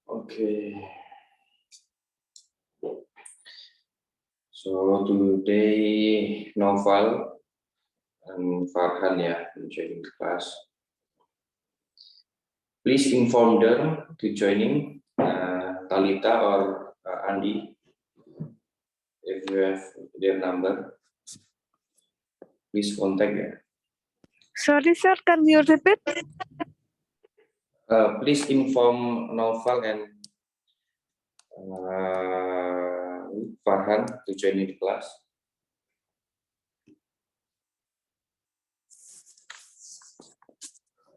Okay. So today Noval and Farhan joining the class. Please inform them to joining Talita or Andi if you have their number. Please contact them. Sorry, sir, can you repeat? Please inform Noval and Farhan to join in the class.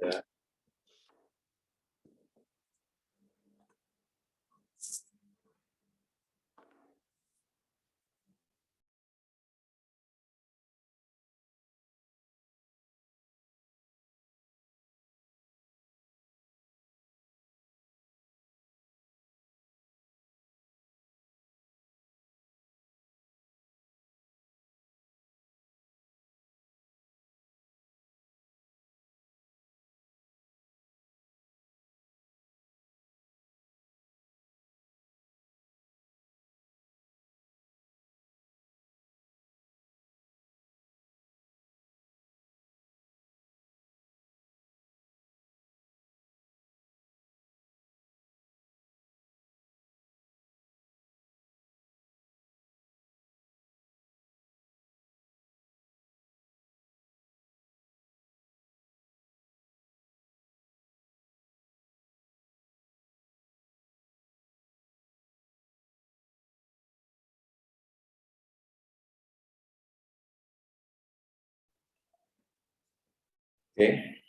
Yeah. Okay.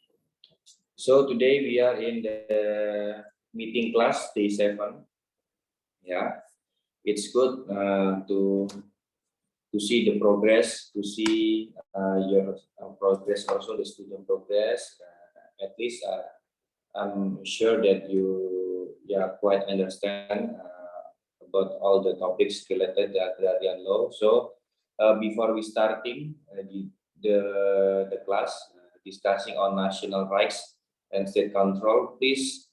So today we are in the meeting class day 7. Yeah, it's good to see the progress, to see your progress, also the student progress. At least I'm sure that you quite understand about all the topics related to agrarian law. So before we starting the class discussing on national rights and state control, please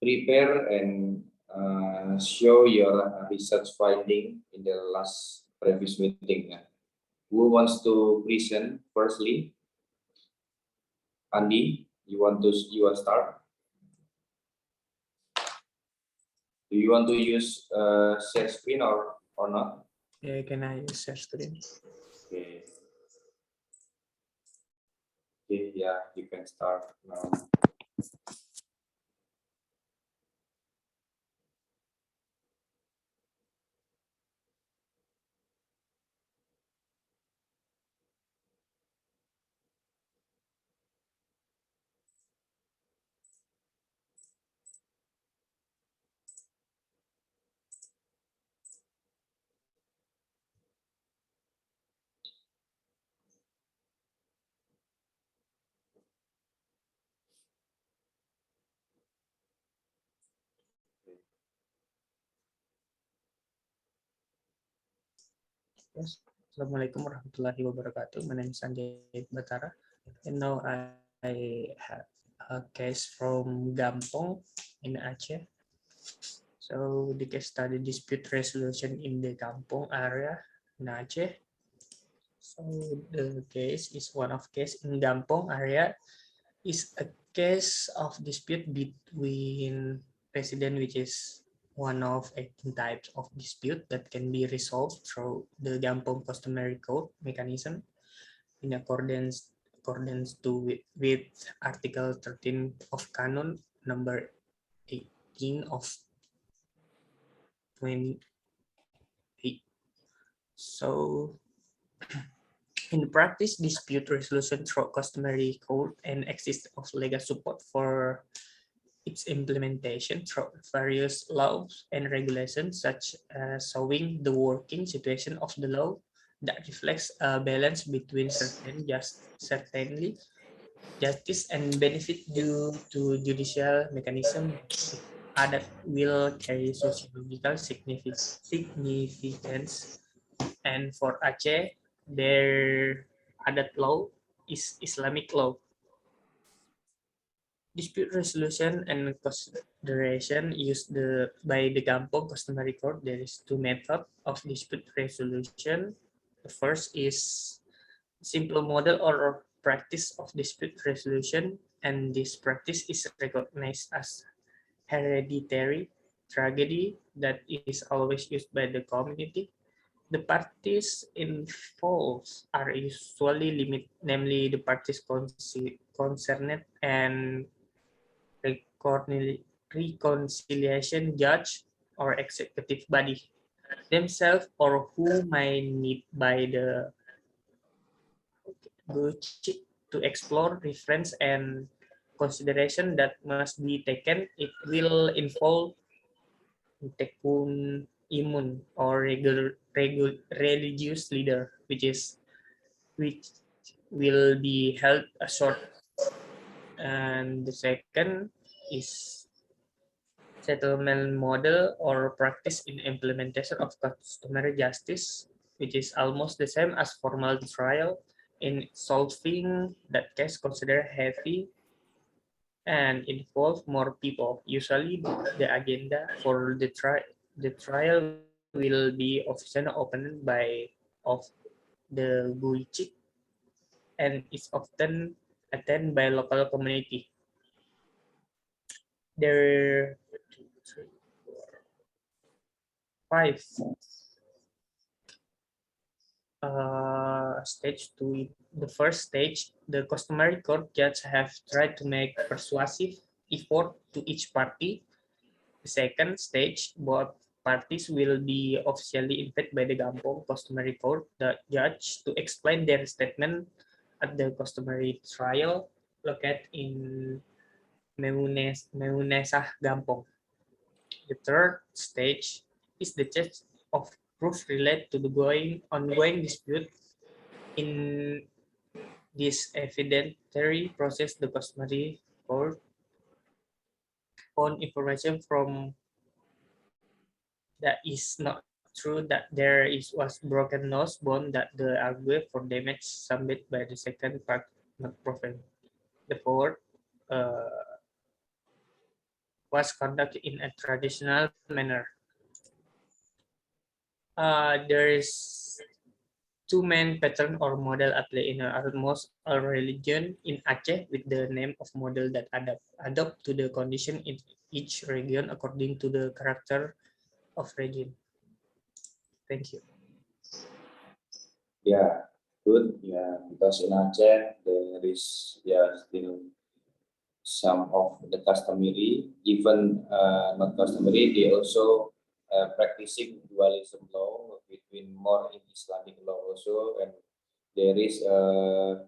prepare and show your research finding in the last previous meeting. Who wants to present firstly? Andi, you want to start? Do you want to use share screen or not? Yeah, can I use share screen? Okay. Okay, yeah, you can start now. Yes. Assalamualaikum warahmatullahi wabarakatuh. My name is Sanjay Batara, and now I have a case from Gampong in Aceh. So the case study dispute resolution in the Gampong area in Aceh. So the case is one of case in Gampong area is a case of dispute between resident, which is one of 18 types of dispute that can be resolved through the Gampong Customary Code mechanism in accordance with Article 13 of Canon number 18 of 28. So in practice, dispute resolution through customary code and exists of legal support for its implementation through various laws and regulations, such as showing the working situation of the law that reflects a balance between certainly justice and benefit due to judicial mechanism that will carry sociological significance. And for Aceh, their adat law is Islamic law. dispute resolution and consideration used by the Gampong customary court. There is two methods of dispute resolution. The first is simple model or practice of dispute resolution, and this practice is recognized as hereditary tragedy that is always used by the community. The parties involved are usually limited, namely the parties concerned and reconciliation judge or executive body themselves, or who may need by the GUCI to explore reference and consideration that must be taken. It will involve tekun imun or religious leader, which will be held a short. And the second is settlement model or practice in implementation of customary justice, which is almost the same as formal trial. In solving that case, consider heavy and involve more people. Usually, the agenda for the trial will be officially opened by of the GUICIC and is often attended by local community. There five stage two. The first stage, the customary court judge have tried to make persuasive effort to each party. The second stage, both parties will be officially invited by the Gampong customary court, the judge, to explain their statement at the customary trial located in Meunesah, Gampong. The third stage is the test of proof related to the ongoing dispute. In this evidentiary process, the customary court found information from that is not true that there was broken nose bone that the argument for damage submitted by the second part not proven. The fourth was conducted in a traditional manner. There is two main pattern or model applied in almost all religion in Aceh, with the name of model that adapt to the condition in each region according to the character of region. Thank you. Yeah, good. Yeah, because in Aceh there is still some of the customary, even not customary, they also practicing dualism law between more in Islamic law also, and there is a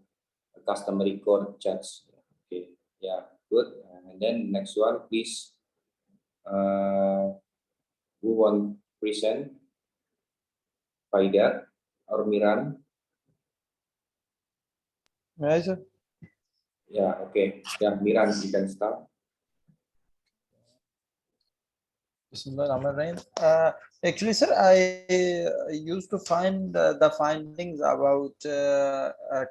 customary court judge. Okay, yeah, good. And then next one, please. Who want present? Faida or Miran? Right, sir. Yeah, okay. Yeah, Miran, you can start. Bismillahirrahmanirrahim. Actually, sir, I used to find the findings about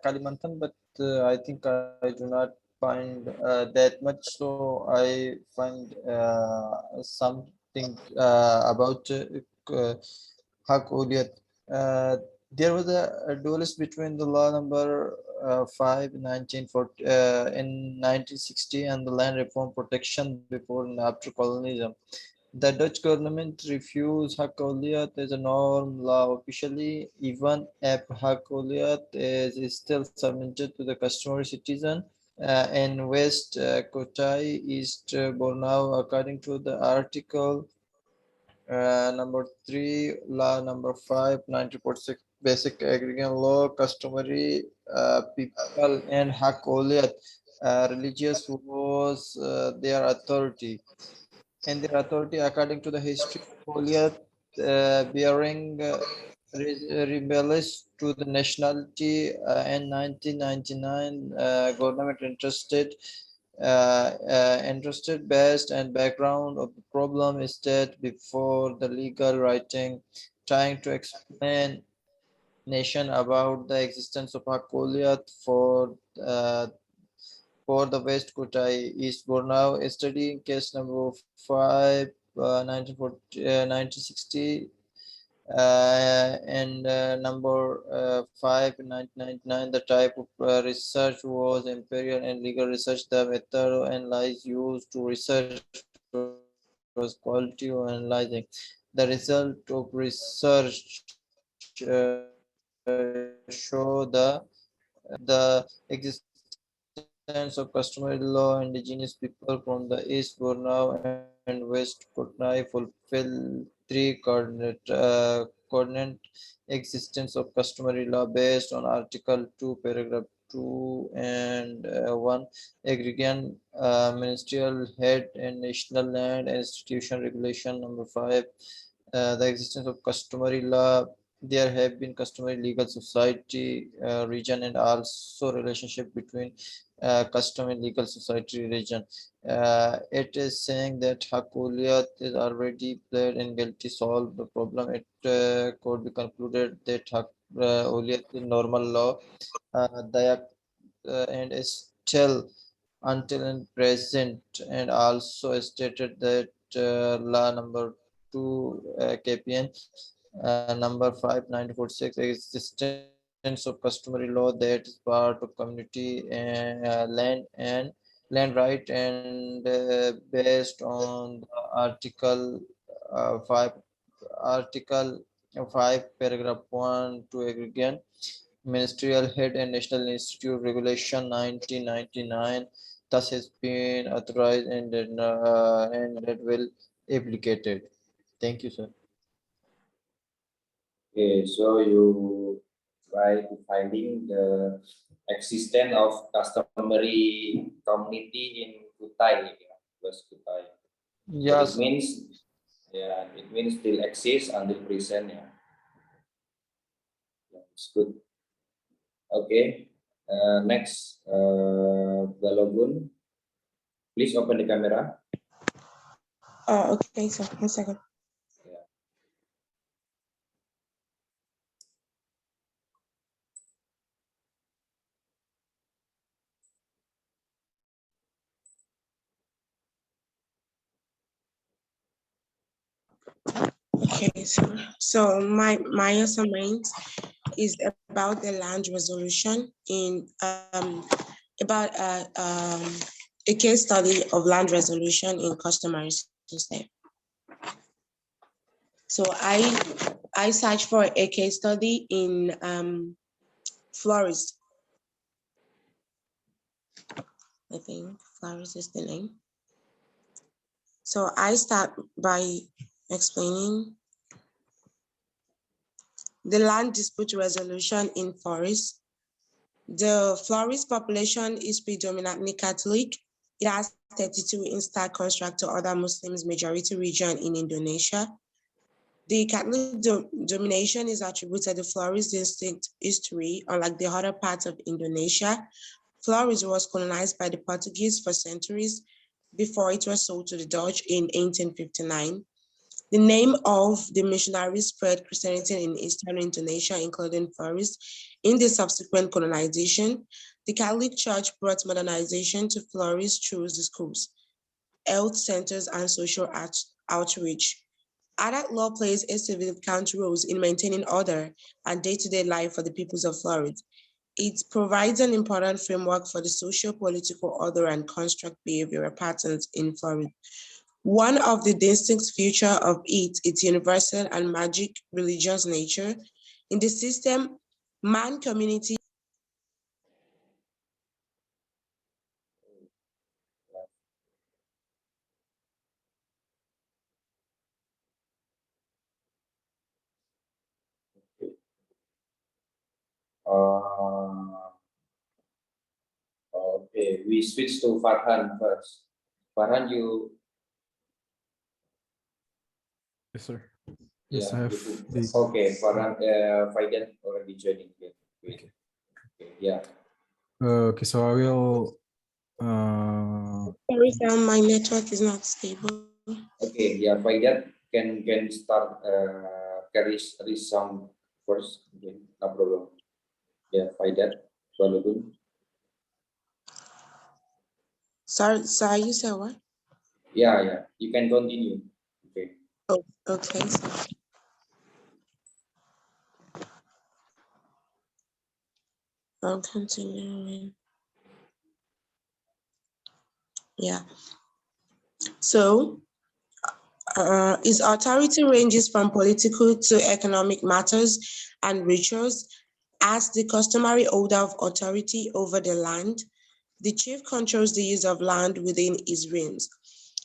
Kalimantan, but I think I do not find that much. So I find something about Hak Uliyat. There was a duelist between the law number 5 in 1960 and the land reform protection before and after colonialism. The Dutch government refused Hakoliat as a norm law officially, even if Hakoliat is still submitted to the customary citizen in West Kotai, East Borneo, according to the article number 3, law number 5, 1946, basic agrarian law, customary people and Hakoliat, religious was their authority. And their authority, according to the history of Goliath, bearing rebellious to the nationality in 1999, government interested best and background of the problem is that before the legal writing, trying to explain nation about the existence of Goliath for for the West Kutai, East Borneo, studying case number 5, 1960, and number 5, 1999. The type of research was imperial and legal research. The method of analysis used to research was quality of analyzing. The result of research show the existence of customary law. Indigenous people from the East Borneo and West Kutnai fulfill three coordinate existence of customary law based on Article 2, Paragraph 2 and 1, Agrarian Ministerial Head and National Land Institution Regulation number 5. The existence of customary law. There have been customary legal society region and also relationship between custom and legal society region. It is saying that Hakuliyat is already played and guilty solved the problem. It could be concluded that Hakuliyat is normal law and is still until and present, and also stated that law number 2 KPN number 5 1946 existence of customary law that is part of community land right and based on the article 5 paragraph 1 to aggregate ministerial head and national institute regulation 1999 thus has been authorized and that will applicated. Thank you, sir. Okay, so you try to finding the existence of customary community in Kutai, West Kutai. Yes, It means, yeah, it means still exists until present. Yeah, it's good. Okay, next, Balogun. Please open the camera. Oh, okay, so 1 second. Yeah. Okay, so my assignment is about the land resolution in about a case study of land resolution in customary system. So I searched for a case study in Flores. I think Flores is the name. So I start by explaining the land dispute resolution in Flores. The Flores population is predominantly Catholic. It has 32 installed construct to other Muslims majority region in Indonesia. The Catholic domination is attributed to Flores distinct history, unlike the other parts of Indonesia. Flores was colonized by the Portuguese for centuries before it was sold to the Dutch in 1859. The name of the missionaries spread Christianity in Eastern Indonesia, including Flores. In the subsequent colonization, the Catholic Church brought modernization to Flores through the schools, health centers, and social outreach. Adult law plays a significant role in maintaining order and day-to-day life for the peoples of Flores. It provides an important framework for the social, political order and construct behavioral patterns in Flores. One of the distinct features of it is universal and magic religious nature. In the system, man community Okay, we switch to Farhan first. Farhan, you. Yes, sir. Yes, I have the. Okay, Farhan, Faidan already joining here. Okay. Yeah. Okay, so I will. sorry, sir, my network is not stable. Okay, yeah, Faidan can start carry some first. Okay, no problem. Yeah, Faidan, Balogun. Sorry, you said what? Yeah, you can continue. Okay. Oh, okay. I'm continuing. Yeah. So, its authority ranges from political to economic matters and rituals. As the customary holder of authority over the land, the chief controls the use of land within his realms.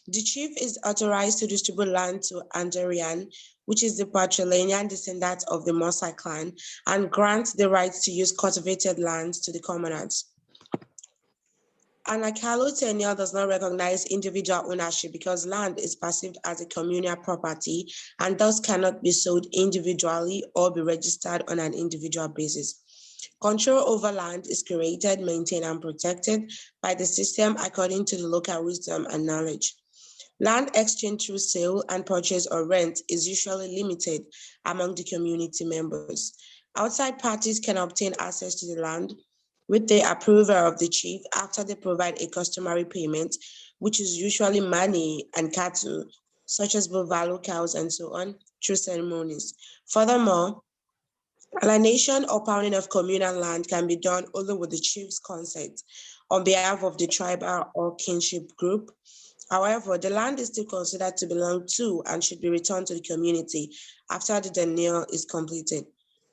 The chief is authorized to distribute land to Andarian, which is the patrilineal descendant of the Mosai clan, and grants the right to use cultivated lands to the commoners. An Akalo tenure does not recognize individual ownership because land is perceived as a communal property and thus cannot be sold individually or be registered on an individual basis. Control over land is created, maintained, and protected by the system according to the local wisdom and knowledge. Land exchange through sale and purchase or rent is usually limited among the community members. Outside parties can obtain access to the land with the approval of the chief after they provide a customary payment, which is usually money and cattle, such as bovalo cows and so on, through ceremonies. Furthermore, alienation or pounding of communal land can be done only with the chief's consent on behalf of the tribal or kinship group. However, the land is still considered to belong to and should be returned to the community after the denial is completed.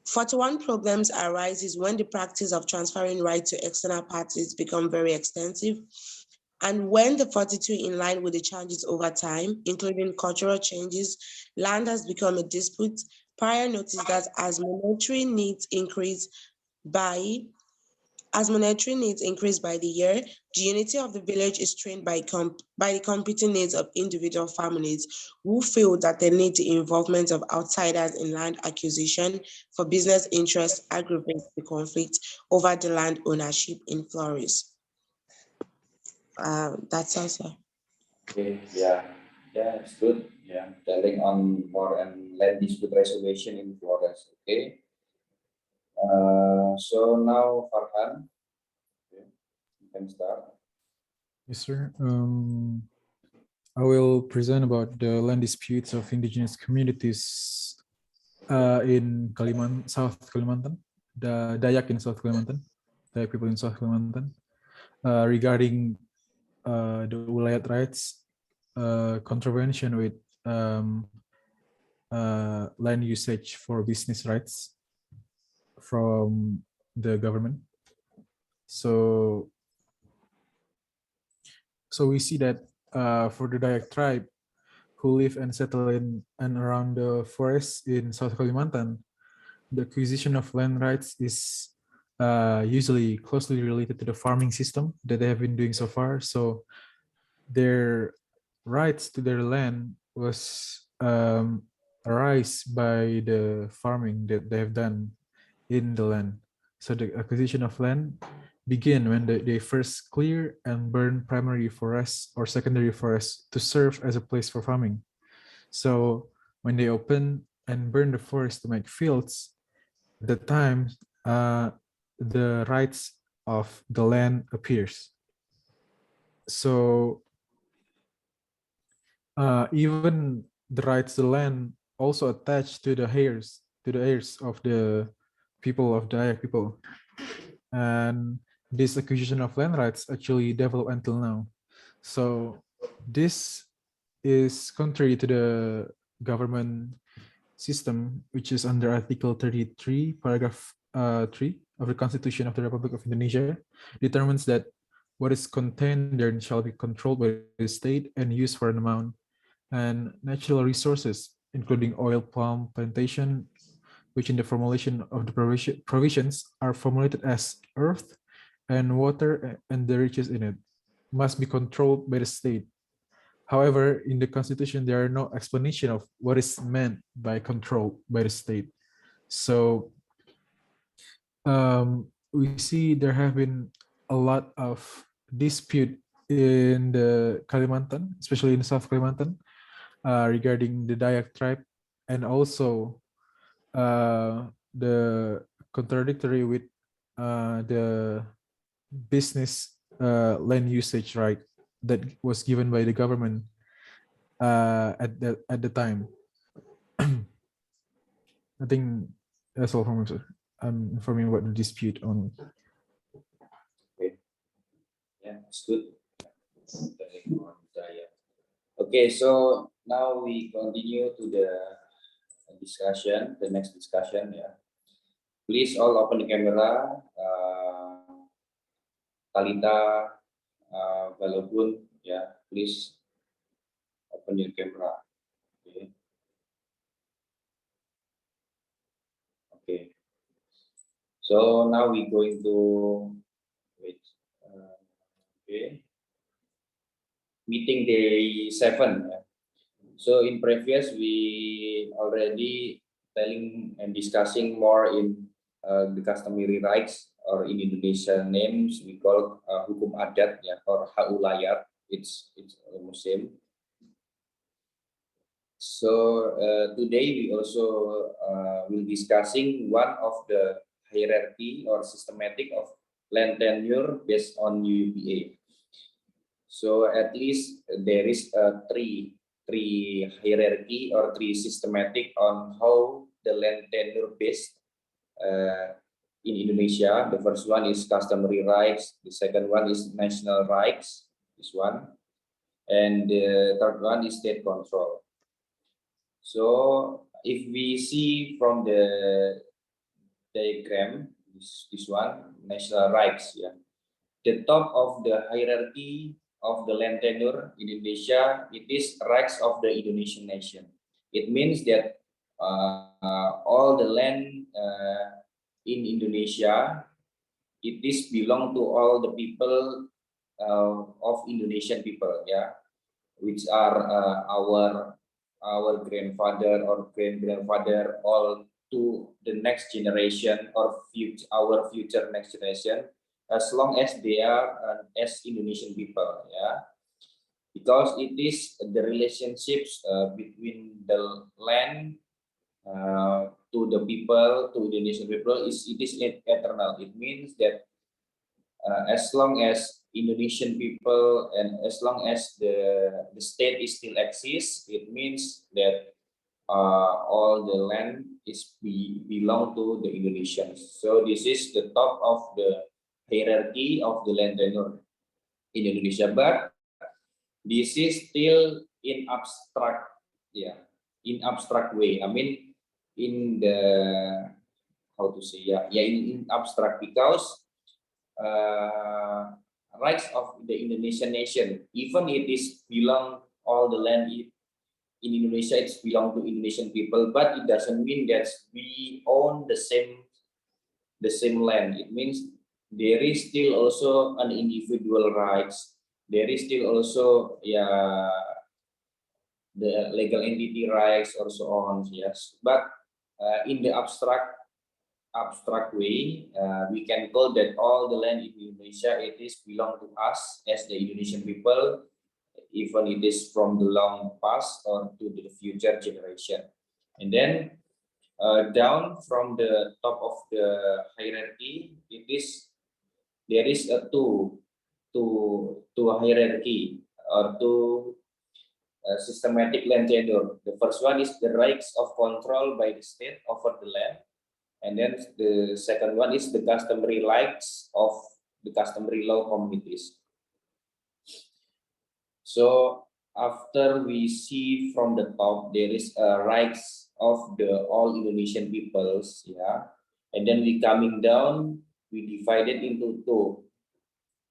41 problems arises when the practice of transferring rights to external parties become very extensive, and when the 42 in line with the changes over time, including cultural changes, land has become a dispute. Prior notice that as monetary needs increase by the year, the unity of the village is strained by the competing needs of individual families who feel that they need the involvement of outsiders in land acquisition for business interests aggravates the conflict over the land ownership in Flores. That's also. Okay. Yeah, it's good. Yeah, telling on more and land dispute resolution in Flores. Okay. So now Farhan, okay, you can start. Yes, sir. I will present about the land disputes of indigenous communities in South Kalimantan, the Dayak in South Kalimantan, Dayak people in South Kalimantan, regarding the Ulayat rights, contravention with land usage for business rights from the government. So we see that for the Dayak tribe who live and settle in and around the forest in South Kalimantan, the acquisition of land rights is usually closely related to the farming system that they have been doing so far. So their rights to their land was arise by the farming that they have done in the land. So the acquisition of land begin when they first clear and burn primary forests or secondary forests to serve as a place for farming. So when they open and burn the forest to make fields, at the time the rights of the land appears. So even the rights to land also attached to the heirs of the people of the Dayak people, and this acquisition of land rights actually developed until now. So this is contrary to the government system, which is under Article 33, paragraph 3 of the Constitution of the Republic of Indonesia, determines that what is contained therein shall be controlled by the state and used for an amount, and natural resources, including oil palm plantation, which in the formulation of the provisions are formulated as earth and water and the riches in it, must be controlled by the state. However, in the Constitution, there are no explanation of what is meant by control by the state. So we see there have been a lot of dispute in the Kalimantan, especially in South Kalimantan, regarding the Dayak tribe, and also the contradictory with the business land usage right that was given by the government at the time. I think that's all from me, sir. I'm informing about the dispute on. Yeah, it's good. Okay, so now we continue to the discussion, the next discussion. Yeah, please all open the camera. Talita, Valobun, yeah, please open your camera. Okay. Okay. So now we're going to wait. Okay. Meeting day 7. Yeah. So in previous we already telling and discussing more in the customary rights, or in Indonesian names we call hukum adat, ya, or haulayat. It's almost same. So today we also will discussing one of the hierarchy or systematic of land tenure based on UUPA. So at least there is three hierarchy or three systematic on how the land tenure based in Indonesia. The first one is customary rights, the second one is national rights, this one, and the third one is state control. So if we see from the diagram, this one, national rights, yeah, the top of the hierarchy of the land tenure in Indonesia, it is rights of the Indonesian nation. It means that all the land in Indonesia, it is belong to all the people of Indonesian people, yeah, which are our grandfather or great-grandfather, all to the next generation or our future next generation, as long as they are as Indonesian people, yeah, because it is the relationships between the land to the people, to the Indonesian people, it is eternal. It means that as long as Indonesian people and as long as the state is still exists, it means that all the land is belong to the Indonesians. So this is the top of the hierarchy of the land tenure in Indonesia, but this is still in abstract, yeah, in abstract way. I mean, in the how to say, in abstract, because rights of the Indonesian nation, even it is belong all the land in Indonesia, it's belong to Indonesian people, but it doesn't mean that we own the same land. It means there is still also an individual rights. There is still also the legal entity rights or so on. Yes, but in the abstract way, we can call that all the land in Indonesia, it is belong to us as the Indonesian people, even it is from the long past or to the future generation. And then down from the top of the hierarchy, there is a two hierarchy or two systematic land tenure. The first one is the rights of control by the state over the land. And then the second one is the customary rights of the customary law communities. So after we see from the top, there is rights of the all Indonesian peoples, yeah. And then we coming down, we divide it into two,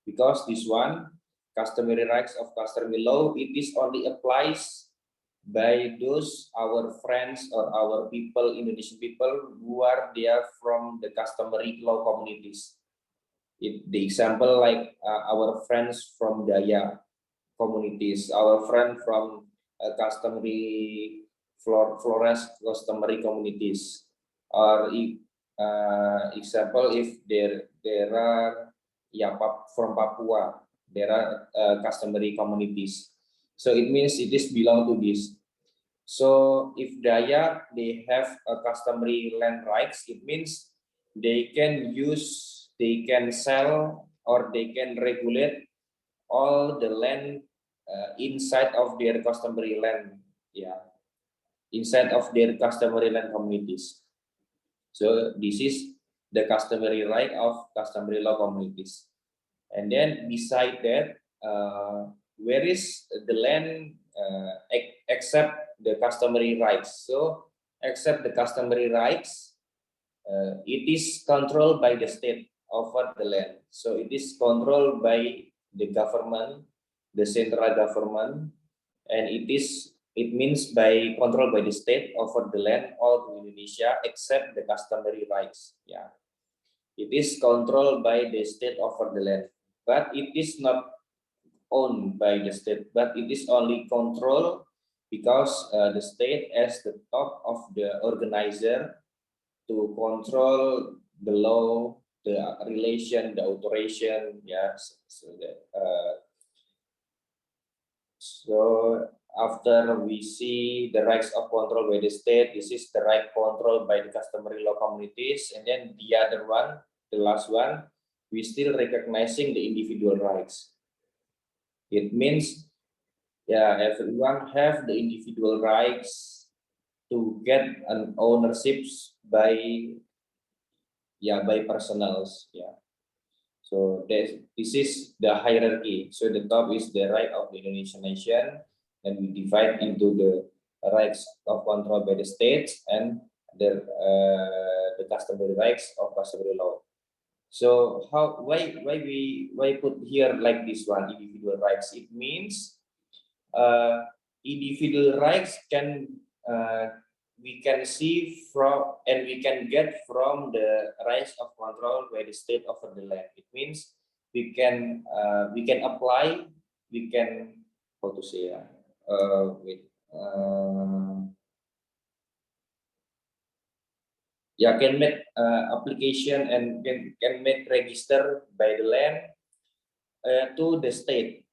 because this one, customary rights of customary law, it is only applies by those our friends or our people, Indonesian people, who are there from the customary law communities. The example like our friends from Daya communities, our friend from customary Flores customary communities, or example if there are from Papua, there are customary communities. So it means it is belong to this. So if Dayak, they have a customary land rights, it means they can use, they can sell, or they can regulate all the land inside of their customary land, inside of their customary land communities. So this is the customary right of customary law communities. And then beside that, where is the land except the customary rights? So except the customary rights, it is controlled by the state over the land. So it is controlled by the government, the central government, and it means by controlled by the state over the land of Indonesia except the customary rights. Yeah, it is controlled by the state over the land, but it is not owned by the state, but it is only controlled because the state as the top of the organizer to control the law, the relation, the authorization, so after we see the rights of control by the state, this is the right control by the customary law communities, and then the other one, the last one, we still recognizing the individual rights. It means, everyone have the individual rights to get an ownerships by personals. So this is the hierarchy. So the top is the right of the Indonesian nation, and we divide into the rights of control by the states and the customary rights of customary law. So why put here like this one, individual rights? It means individual rights we can see from and we can get from the rights of control by the state over the land. It means we can apply, we can, how to say, can make application and can make register by the land to the state.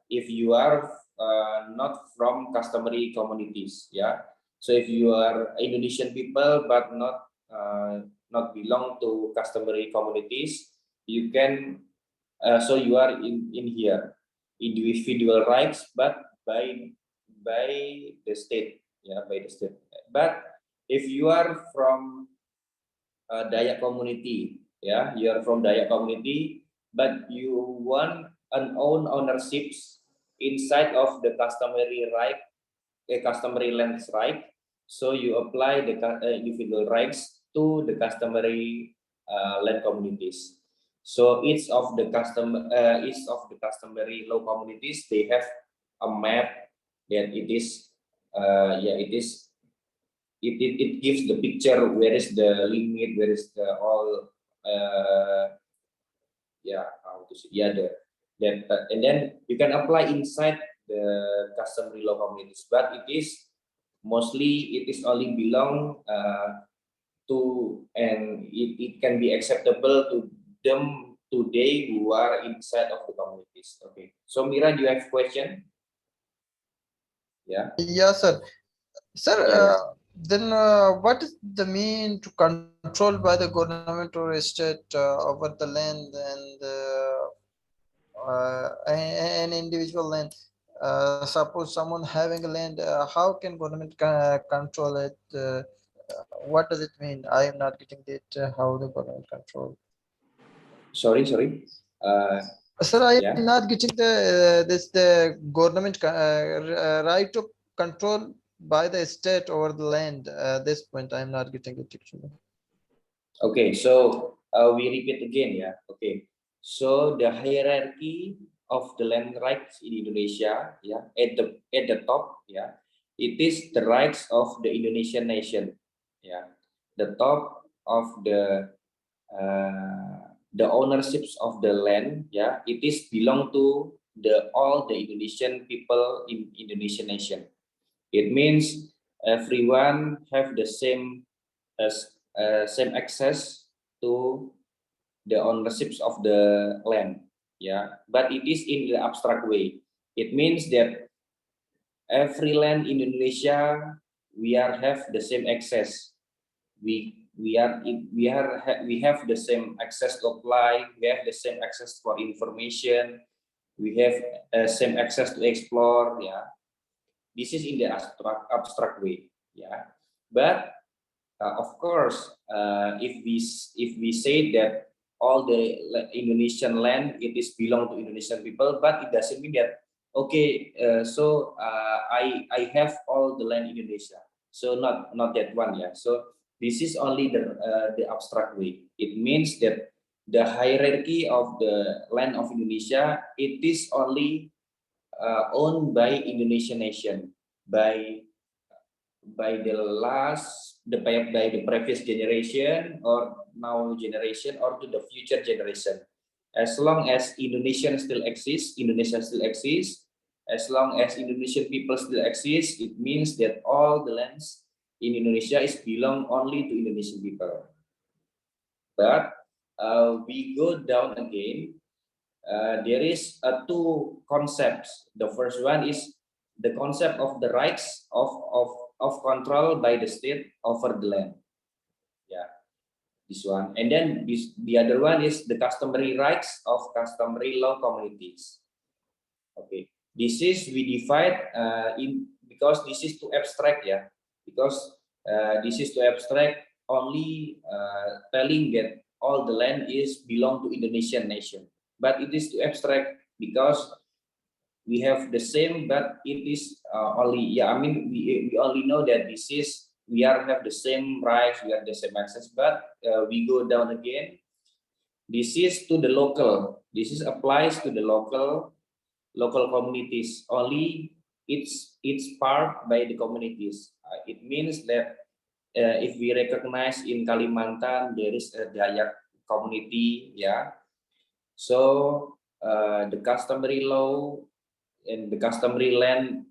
If you are not from customary communities. So if you are Indonesian people but not belong to customary communities, you can so you are in here individual rights, but by the state, by the state. But if you are from Dayak community, you are from Dayak community, but you want an ownerships inside of the customary right, customary lands right. So you apply the individual rights to the customary land communities. So each of the customary law communities, they have a map that it gives the picture where is the limit, where is the all and then you can apply inside the customary law communities, but it is only belong to, and it can be acceptable to them today who are inside of the communities. Okay, so Mira, do you have question? Yes, sir. Sir, then what is the mean to control by the government or state over the land and an individual land? Suppose someone having a land, how can government control it? What does it mean? I am not getting it. How the government control? Sorry. Sir, I am not getting the government right to control by the state over the land. This point I am not getting it actually. Okay, so we repeat again, Okay, so the hierarchy of the land rights in Indonesia, at the top, it is the rights of the Indonesian nation, the top of the ownerships of the land, it is belong to all the Indonesian people in Indonesian nation. It means everyone have the same access to the ownerships of the land, but it is in the abstract way. It means that every land in Indonesia we have the same access. We have the same access to apply. We have the same access for information. we have same access to explore. Yeah, this is in the abstract way. Yeah, but of course, if we say that all the Indonesian land it is belong to Indonesian people, but it doesn't mean that okay. I have all the land in Indonesia. So not that one. Yeah. So this is only the abstract way. It means that the hierarchy of the land of Indonesia it is only owned by Indonesian nation by by the previous generation or now generation or to the future generation. As long as Indonesia still exists, as long as Indonesian people still exist, it means that all the lands in Indonesia is belong only to Indonesian people. But we go down again. There is two concepts. The first one is the concept of the rights of control by the state over the land. Yeah, this one. And then the other one is the customary rights of customary law communities. Okay, this is we divide in because this is too abstract. Yeah, because this is too abstract. Only telling that all the land is belong to Indonesian nation, but it is too abstract because we have the same, but it is only, yeah, I mean, we only know that this is, we have the same rights, we have the same access, but we go down again. This is to the local, this is applies to the local communities, only it's part by the communities. It means that if we recognize in Kalimantan, there is a Dayak community, yeah. So the customary law and the customary land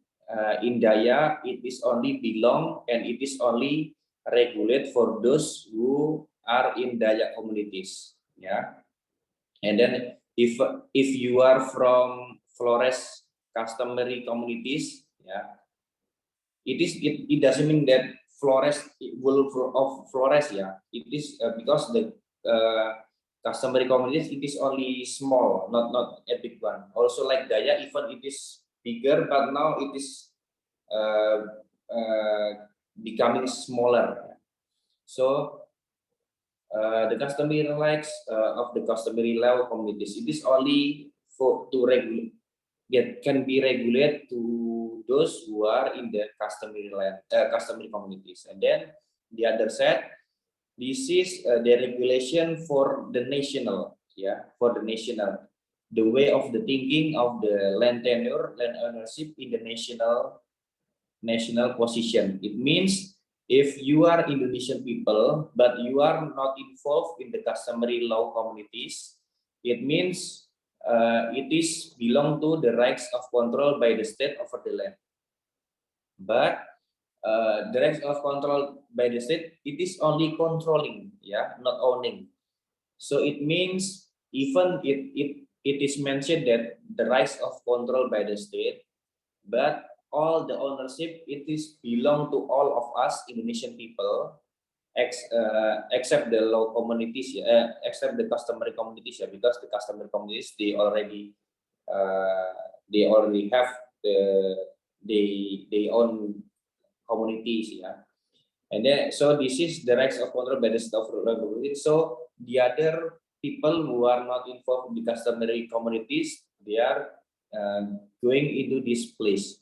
in Dayak, it is only belong and it is only regulate for those who are in Dayak communities. Yeah, and then if you are from Flores customary communities, yeah, it doesn't mean that Flores will of Flores. Yeah, it is because the customary communities it is only small, not a big one. Also like Dayak, even it is bigger, but now it is becoming smaller. So the customary rights of the customary law communities it is only for to regulate that can be regulated to those who are in the customary land, customary communities. And then the other side, this is the regulation for the national, yeah, for the national, the way of the thinking of the land tenure, land ownership in the national position. It means if you are Indonesian people, but you are not involved in the customary law communities, it means it is belong to the rights of control by the state over the land. But the rights of control by the state, it is only controlling, yeah, not owning. So it means even it is mentioned that the rights of control by the state, but all the ownership it is belong to all of us Indonesian people, except the law communities, except the customary communities, because the customary communities they already have they own communities, and then so this is the rights of control by the state of community. So the other people who are not involved in the customary communities, they are going into this place,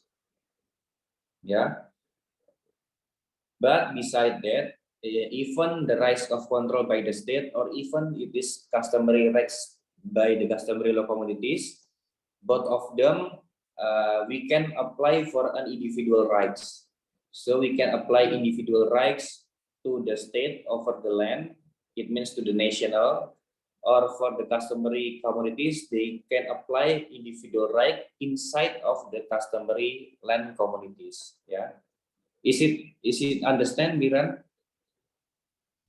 but beside that, even the rights of control by the state or even it is customary rights by the customary law communities, both of them we can apply for an individual rights. So we can apply individual rights to the state over the land, it means to the national, or for the customary communities, they can apply individual right inside of the customary land communities. Yeah, is it understand, Miran?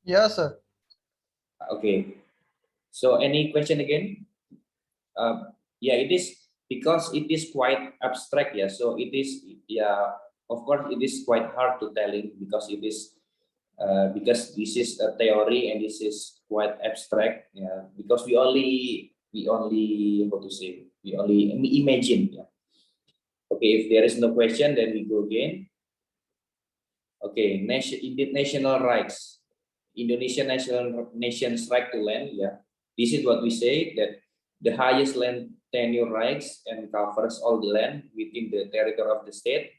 Yeah, sir. Okay. So any question again? Yeah, it is because it is quite abstract. Yeah, so it is, yeah, of course it is quite hard to telling because it is because this is a theory and this is quite abstract. Yeah, because we only we only, how to say, we only imagine. Yeah. Okay, if there is no question, then we go again. Okay, national rights. Indonesian nation's right to land. Yeah, this is what we say, that the highest land tenure rights and covers all the land within the territory of the state.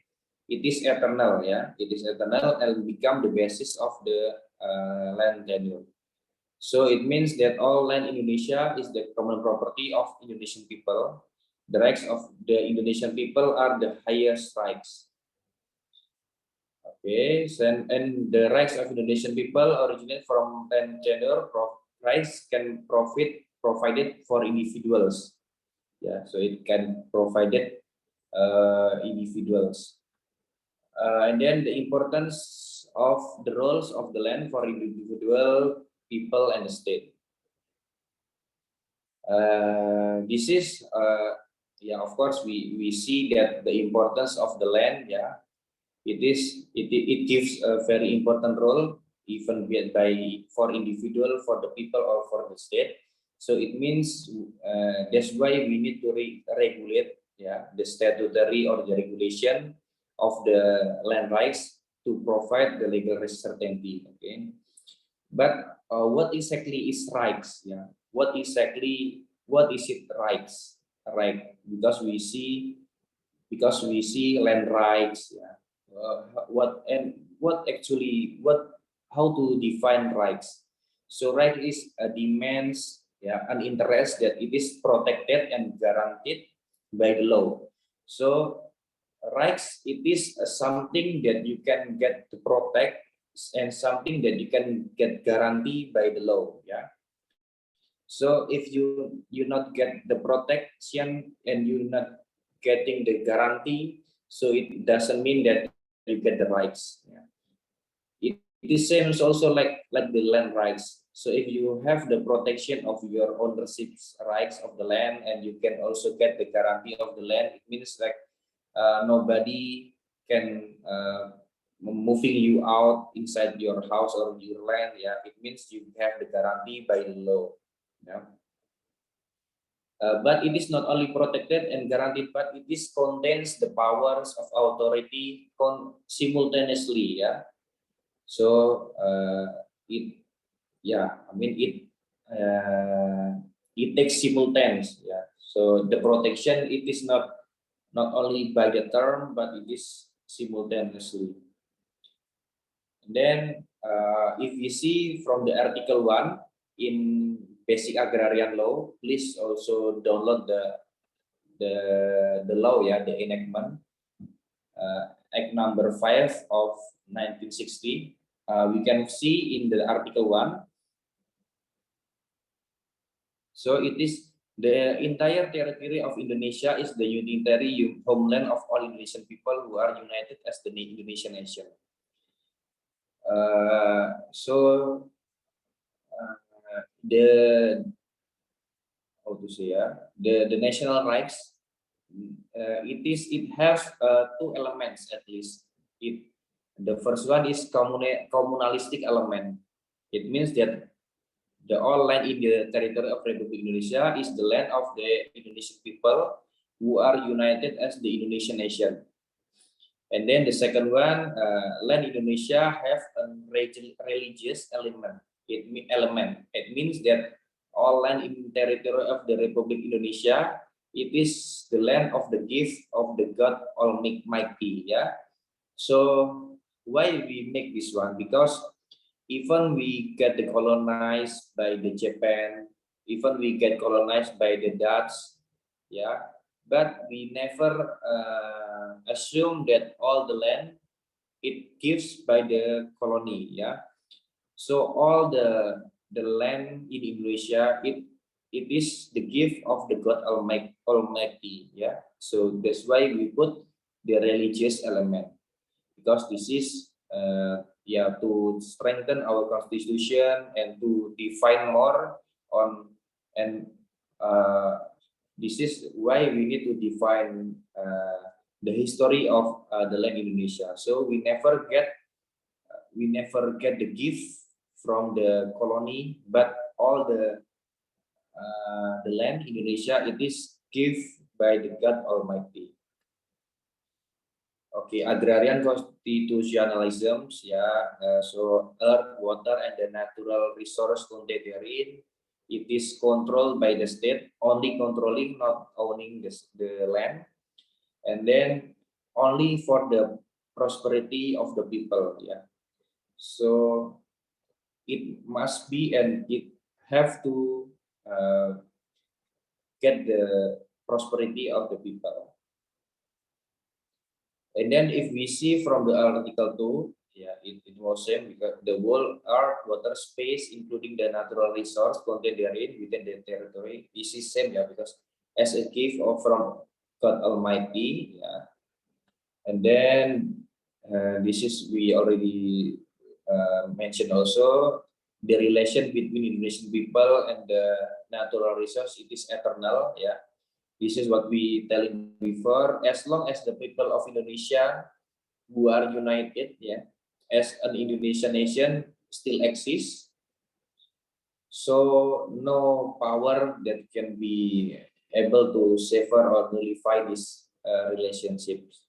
It is eternal. Yeah, it is eternal and become the basis of the land tenure. So it means that all land in Indonesia is the common property of Indonesian people. The rights of the Indonesian people are the highest rights. Okay, and the rights of Indonesian people originate from land tenure. Rights can provided for individuals. Yeah, so it can provided individuals. And then the importance of the roles of the land for individual people and the state. This is yeah, of course we see that the importance of the land. Yeah, it gives a very important role, even for individual, for the people, or for the state. So it means that's why we need to regulate, yeah, the statutory or the regulation of the land rights to provide the legal certainty. Okay, but what exactly is rights? Yeah, what is it rights? Right, because we see land rights. Yeah, how to define rights? So right is a demands, yeah, an interest that it is protected and guaranteed by the law. So rights, it is something that you can get to protect and something that you can get guaranteed by the law. Yeah. So if you not get the protection and you not getting the guarantee, so it doesn't mean that you get the rights. Yeah. It is same as also like the land rights. So if you have the protection of your ownership rights of the land and you can also get the guarantee of the land, it means like nobody can moving you out inside your house or your land. Yeah, it means you have the guarantee by the law. Yeah. But it is not only protected and guaranteed, but it is contains the powers of authority simultaneously. Yeah. So it takes simultaneous. Yeah. So the protection, it is not only by the term, but it is simultaneously. And then if you see from the Article 1 in Basic Agrarian Law, please also download the law, yeah, the enactment, Act number 5 of 1960. We can see in the Article 1. So it is the entire territory of Indonesia is the unitary homeland of all Indonesian people who are united as the Indonesian nation. The how to say, the national rights, it has two elements at least. The first one is communalistic element. It means that the all land in the territory of Republic Indonesia is the land of the Indonesian people who are united as the Indonesian nation. And then the second one, land Indonesia have a religious element. It means that all land in territory of the Republic Indonesia, it is the land of the gift of the God Almighty. Yeah. So why we make this one? Because even we get colonized by the Japan, even we get colonized by the Dutch, yeah, but we never assume that all the land it gives by the colony. Yeah, so all the land in Indonesia, it is the gift of the God Almighty. Yeah, so that's why we put the religious element, because this is to strengthen our constitution and to define more on, and this is why we need to define the history of the land Indonesia. So we never get the gift from the colony, but all the the land Indonesia, it is given by the God Almighty. Okay, agrarian constitutionalism, so earth, water, and the natural resource contained therein, it is controlled by the state, only controlling, not owning the land, and then only for the prosperity of the people. So it must be, and it have to get the prosperity of the people. And then if we see from the article 2, it was same, because the whole earth, water, space, including the natural resource contained therein within the territory, this is same, because as a gift from God Almighty, and then this is we already mentioned also, the relation between Indonesian people and the natural resource, it is eternal. This is what we telling before. As long as the people of Indonesia who are united, as an Indonesian nation still exists, so no power that can be able to sever or nullify this relationships.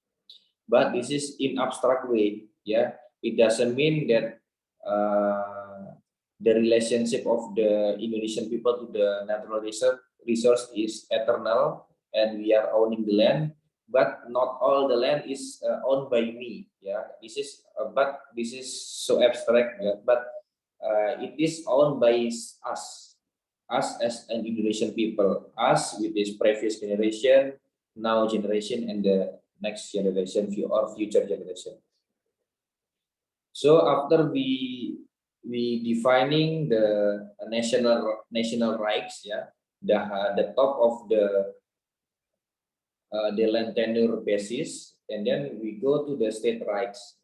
But this is in abstract way. It doesn't mean that the relationship of the Indonesian people to the natural resource is eternal and we are owning the land, but not all the land is owned by me. This is but this is so abstract. But it is owned by us as an Indonesian people, us with this previous generation, now generation, and the next generation or future generation. So after we defining the national rights, the top of the land tenure basis, and then we go to the state rights.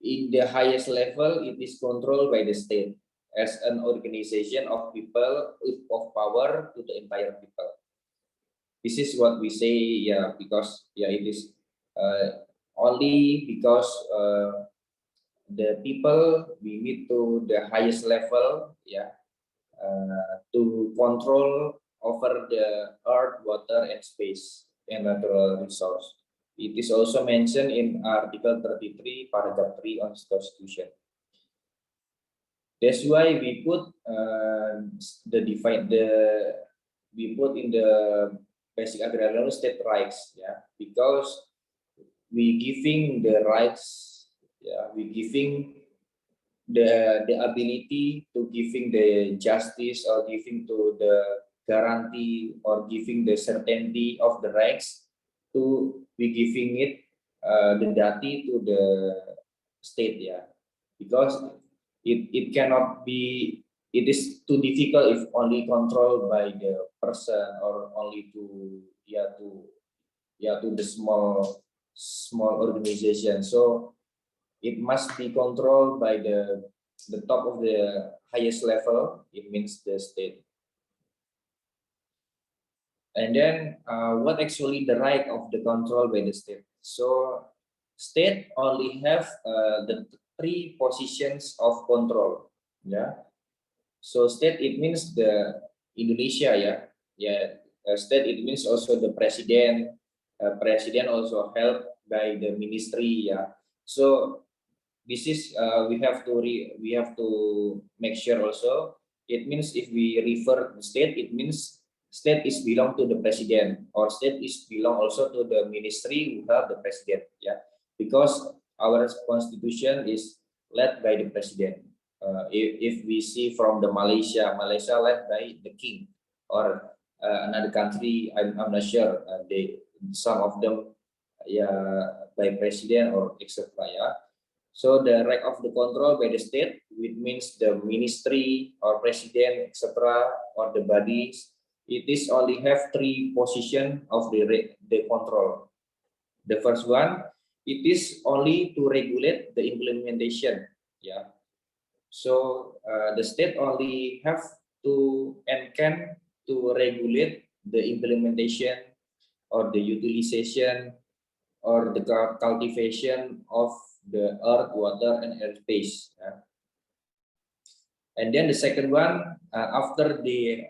In the highest level, it is controlled by the state as an organization of people of power to the entire people. This is what we say, because it is only because the people we meet to the highest level, to control over the earth, water, and space and natural resource. It is also mentioned in Article 33, Paragraph 3 on Constitution. That's why we put we put in the basic agrarian state rights, because we giving the rights, we giving the ability to giving the justice or giving to the guarantee or giving the certainty of the rights to be giving it the dati to the state, because it cannot be, it is too difficult if only controlled by the person or only to the small organization. So it must be controlled by the top of the highest level. It means the state. And then what actually the right of the control by the state? So state only have the 3 positions of control. So state, it means the Indonesia, state, it means also the president. President also held by the ministry, So this is we have to make sure also. It means if we refer to state, it means state is belong to the president, or state is belong also to the ministry who have the president, because our constitution is led by the president. If we see from the Malaysia led by the king, or another country, I'm not sure, some of them by president or etc. So the right of the control by the state, which means the ministry or president, etc., or the bodies, it is only have 3 position of the control. The first one, it is only to regulate the implementation. So the state only have to and can to regulate the implementation or the utilization or the cultivation of the earth, water, and airspace. And then the second one, after they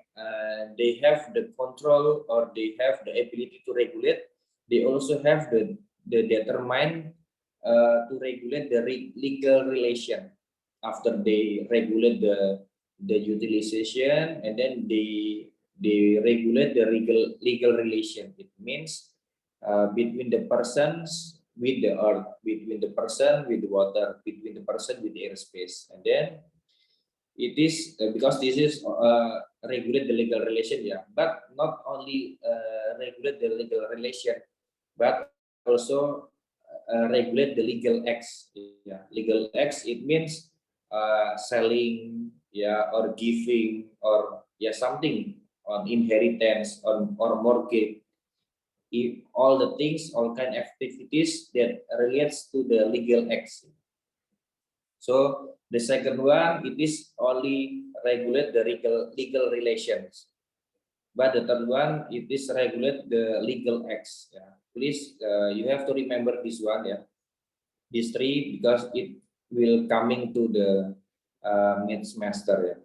have the control or they have the ability to regulate, they also have the determine to regulate the legal relation. After they regulate the utilization, and then they regulate the legal relation. It means between the persons with the earth, between the person with the water, between the person with the airspace, and then it is because this is regulate the legal relation, yeah, but not only regulate the legal relation, but also regulate the legal acts. Yeah, legal acts, it means selling, yeah, or giving, or yeah, something on inheritance or mortgage. If all the things, all kind of activities that relates to the legal acts. So the second one, it is only regulate the legal relations. But the third one, it is regulate the legal acts. Yeah. Please, you have to remember this one, yeah. These three, because it will coming to the mid semester.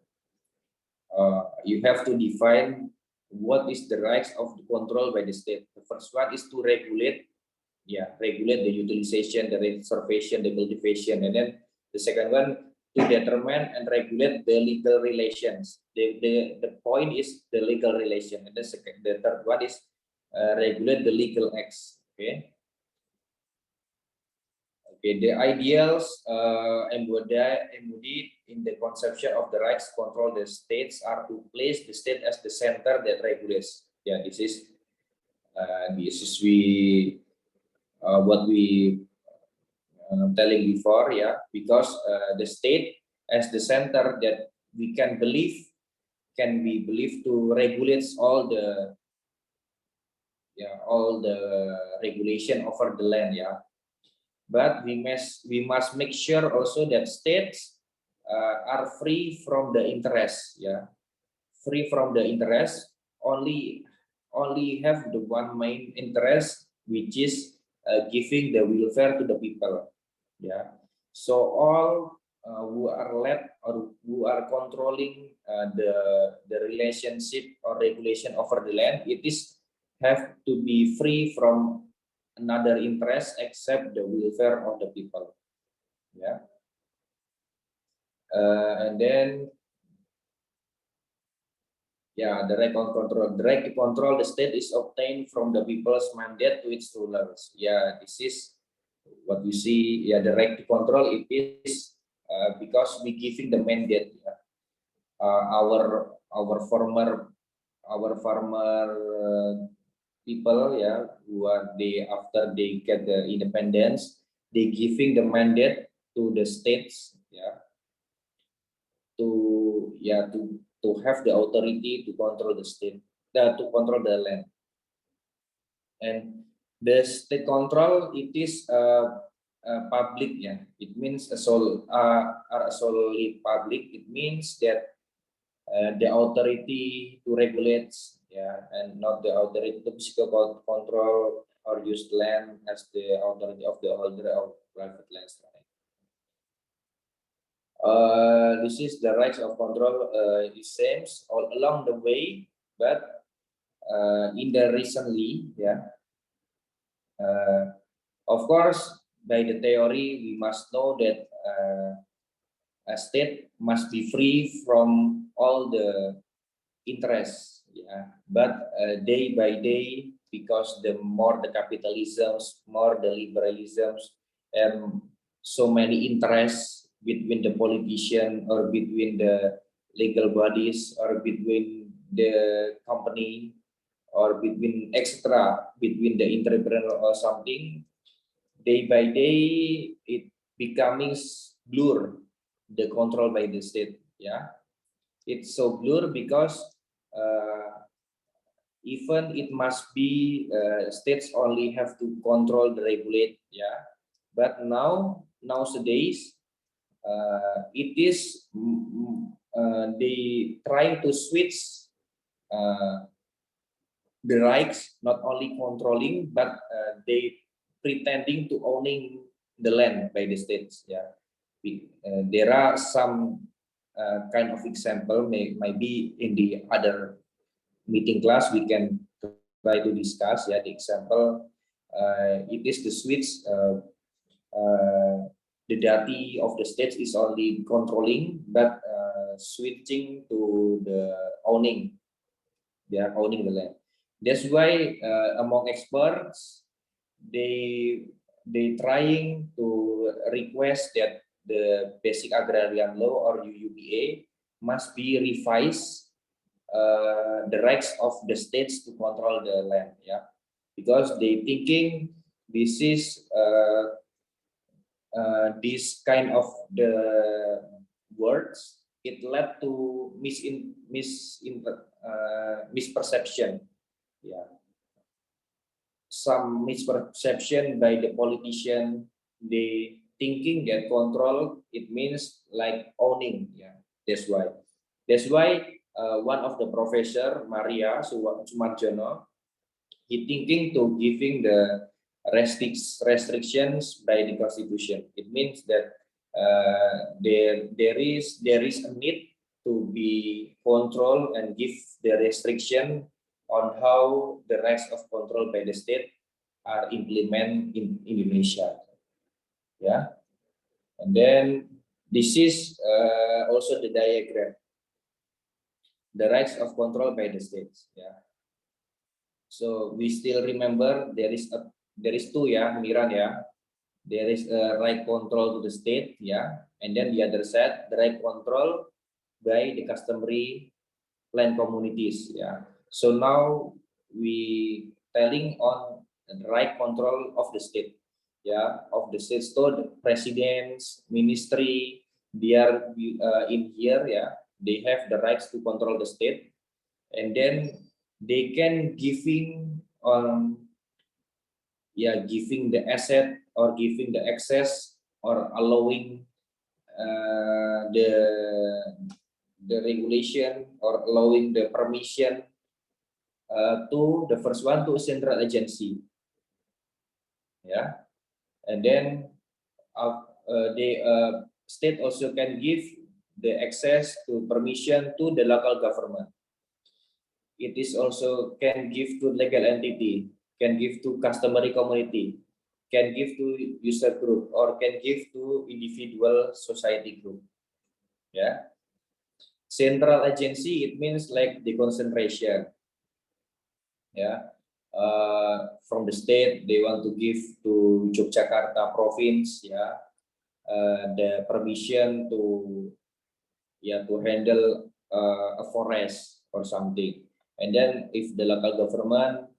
Yeah. You have to define what is the rights of the control by the state. The first one is to regulate, yeah, regulate the utilization, the reservation, the cultivation, and then the second one to determine and regulate the legal relations. The point is the legal relation, and the third one is regulate the legal acts. Okay. Okay, the ideals embodied in the conception of the rights control the states are to place the state as the center that regulates. Yeah, this is what we telling before, yeah, because the state as the center that we can be believed to regulate all the regulation over the land, yeah. But we must make sure also that states are free from the interest, yeah, free from the interest. Only have the one main interest, which is giving the welfare to the people, yeah. So all who are led or who are controlling the relationship or regulation over the land, it is have to be free from another interest except the welfare of the people, yeah. And then, yeah, the right to control the state is obtained from the people's mandate to its rulers. Yeah, this is what we see. Yeah, the right to control, it is because we giving the mandate. Yeah. Our farmer people, yeah, who are after they get the independence, they giving the mandate to the states, yeah, to have the authority to control the state, to control the land. And the state control, it is public, yeah. It means solely public. It means that the authority to regulate, yeah, and not the authority to physical control or use land as the authority of the holder of private lands. This is the rights of control. It seems all along the way, but in the recently, yeah. Of course, by the theory, we must know that a state must be free from all the interests, yeah. But day by day, because the more the capitalisms, more the liberalisms, and so many interests between the politician or between the legal bodies or between the company or between extra between the entrepreneur or something, day by day it becoming blur, the control by the state, yeah. It's so blur because even it must be states only have to control the regulate, yeah. But nowadays it is they trying to switch the rights, not only controlling, but they pretending to owning the land by the states, yeah. There are some kind of example might be in the other meeting class we can try to discuss. Yeah, the example it is the switch. The duty of the states is only controlling, but switching to the owning. They are owning the land. That's why among experts, they trying to request that the basic agrarian law or UUPA must be revised, the rights of the states to control the land. Yeah, because they thinking this is this kind of the words, it led to misperception. Yeah, some misperception by the politician. They thinking that control it means like owning. Yeah, that's why. That's why one of the professor Maria Sumarjono, he thinking to giving the restrictions by the constitution. It means that there is a need to be control and give the restriction on how the rights of control by the state are implemented in Indonesia. Yeah, and then this is also the diagram, the rights of control by the states. Yeah. So we still remember there is two, ya, Miran, ya. There is a right control to the state, yeah, and then the other side the right control by the customary land communities, yeah. So now we telling on the right control of the state, yeah, of the state. So the presidents, ministry, they are in here, yeah. They have the rights to control the state, and then they can giving on, yeah, giving the asset or giving the access or allowing the regulation or allowing the permission to the first one to a central agency, yeah, and then the state also can give the access to permission to the local government. It is also can give to legal entity, can give to customary community, can give to user group, or can give to individual society group. Yeah. Central agency, it means like the concentration. Yeah. From the state, they want to give to Yogyakarta province, yeah, the permission to, yeah, to handle a forest or something. And then if the local government,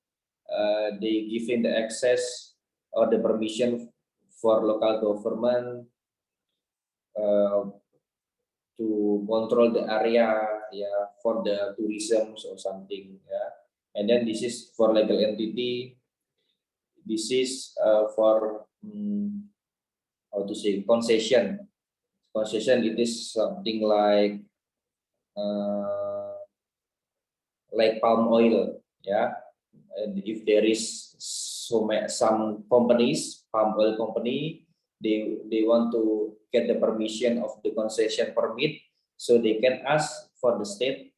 they giving the access or the permission for local government to control the area, yeah, for the tourism or something, yeah. And then this is for legal entity. This is for how to say, concession. Concession, it is something like palm oil, yeah. And if there is some companies, palm oil company, they want to get the permission of the concession permit, so they can ask for the state,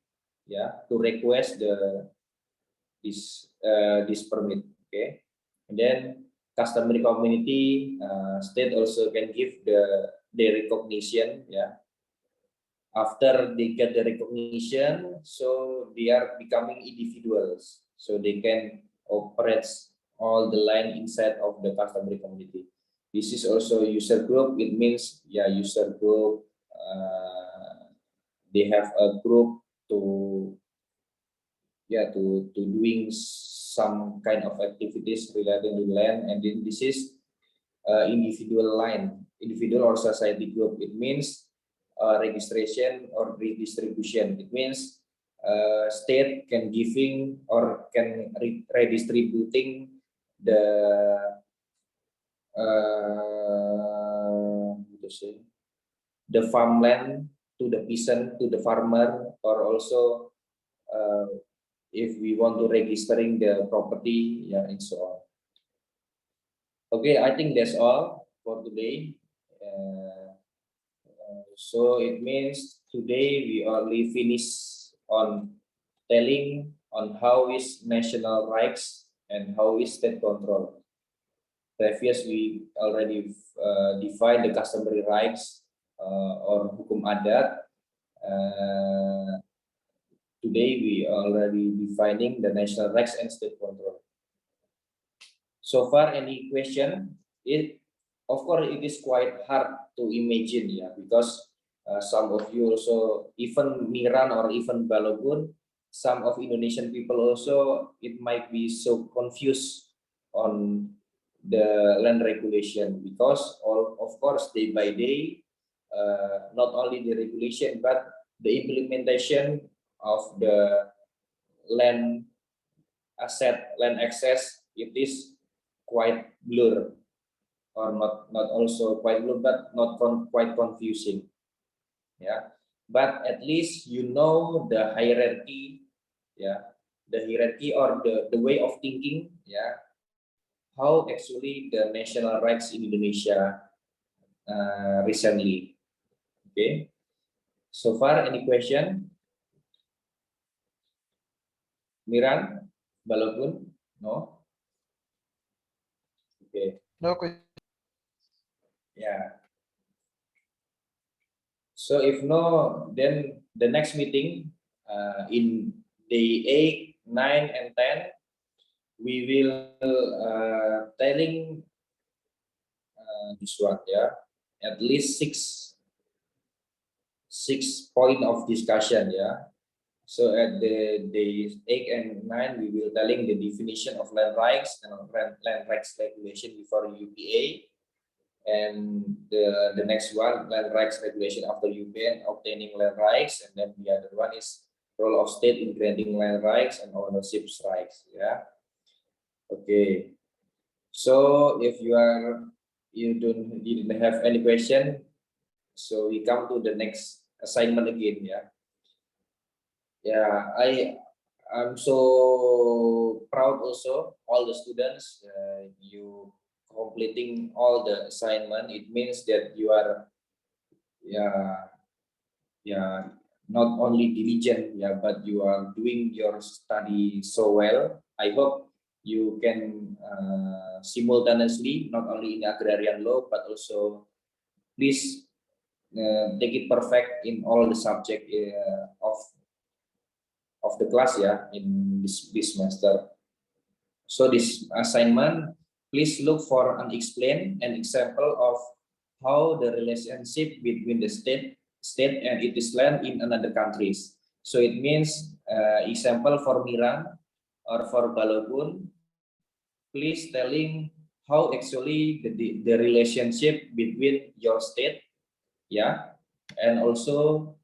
yeah, to request this permit. Okay, and then customary community, state also can give the recognition, yeah. After they get the recognition, so they are becoming individuals, so they can operate all the land inside of the customary community. This is also user group. It means, yeah, user group. They have a group to, yeah, to doing some kind of activities related to land, and then this is individual line, individual or society group. It means registration or redistribution. It means state can giving or can redistributing the farmland to the peasant, to the farmer, or also if we want to registering the property, yeah, and so on. Okay, I think that's all for today. So it means today we only finish on telling on how is national rights and how is state control. Previous we already defined the customary rights or hukum adat. Today we already defining the national rights and state control. So far, any question? Of course, it is quite hard to imagine, yeah, because some of you also, even Miran or even Balogun, some of Indonesian people also, it might be so confused on the land regulation because of course, day by day, not only the regulation, but the implementation of the land asset, land access, it is quite blur or not also quite blur, but not quite confusing. Yeah, but at least you know the hierarchy, yeah, the hierarchy or the way of thinking, yeah, how actually the national rights in Indonesia recently. Okay, so far any question? Miran, Balogun? No? Okay, No question. yeah. So if no, then the next meeting in day 8, 9, and 10, we will telling this one, yeah, at least six point of discussion, yeah. So at the days 8 and 9, we will telling the definition of land rights and land rights regulation before UPA. And the next one, land rights regulation after UPN, obtaining land rights, and then the other one is role of state in granting land rights and ownership rights. Yeah. Okay. So if you didn't have any question, so we come to the next assignment again. Yeah. Yeah. I'm so proud also all the students you completing all the assignment. It means that you are not only diligent, but you are doing your study so well. I hope you can simultaneously not only in agrarian law but also please take it perfect in all the subject of the class, in this semester. So this assignment, please look for and explain an example of how the relationship between the state and its land in another countries. So it means example for Miran or for Balogun, please telling how actually the relationship between your state, and also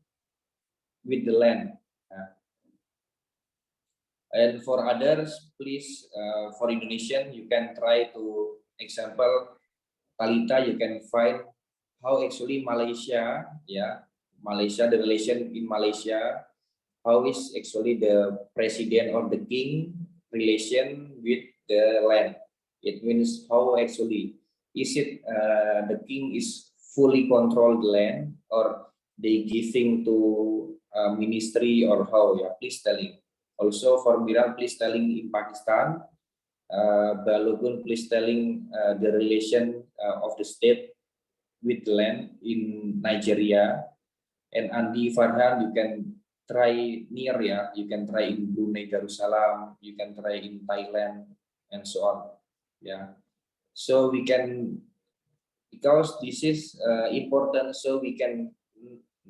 with the land. And for others, please, for Indonesian, you can try to example Talita, you can find how actually Malaysia, Malaysia, the relation in Malaysia, how is actually the president or the king relation with the land. It means how actually, is it the king is fully control the land or they giving to ministry or how, please telling. Also for Miran, please telling in Pakistan, Balogun, please telling the relation of the state with land in Nigeria, and Andi Farhan, you can try near, you can try in Brunei Darussalam, you can try in Thailand, and so on. So we can, because this is important, so we can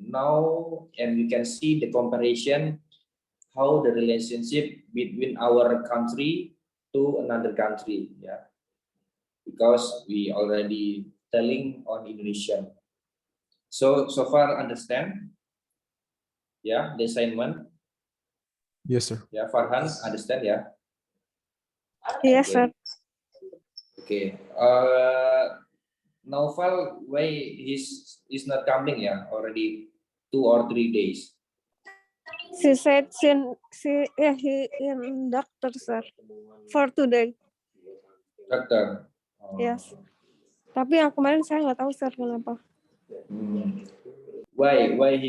know and we can see the comparison how the relationship between our country to another country, because we already telling on Indonesian. So far understand, the assignment. Yes, sir. Farhan, understand, Yes, Okay. sir. Okay. Naufal, why is not coming, already 2 or 3 days. She said he in doctor, sir, for today. Doctor. Yes. Tapi yang kemarin saya nggak tahu, sir, kenapa. Why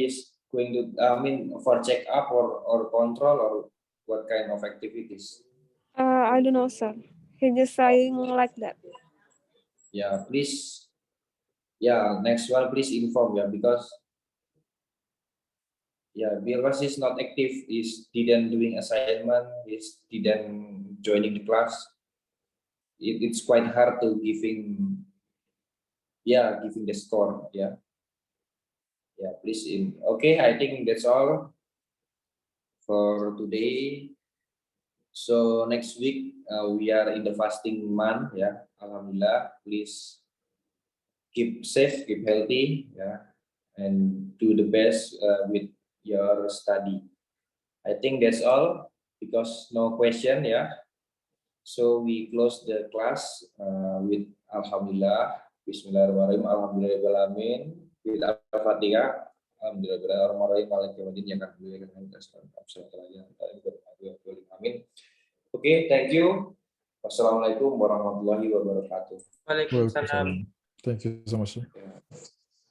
going to, I mean, for check up or control or what kind of activities? I don't know, sir. He just saying like that. Yeah, please. Yeah, next one, please inform, yeah, because he's not active, he's didn't doing assignment, he's didn't joining the class. It's quite hard to giving the score. Yeah, please in. Okay, I think that's all for today. So next week we are in the fasting month. Yeah, alhamdulillah. Please keep safe, keep healthy. Yeah, and do the best with your study. I think that's all because no question. Yeah. So we close the class with Alhamdulillah, Bismillahirrahmanirrahim, Alhamdulillahirrahmanirrahim, with Al-Fatihah, Alhamdulillahirrahmanirrahim, Maliki yaumiddin, ya kan boleh kan amin. Oke, thank you. Wassalamualaikum warahmatullahi wabarakatuh. Waalaikumsalam. Thank you so much. Sir. Ya.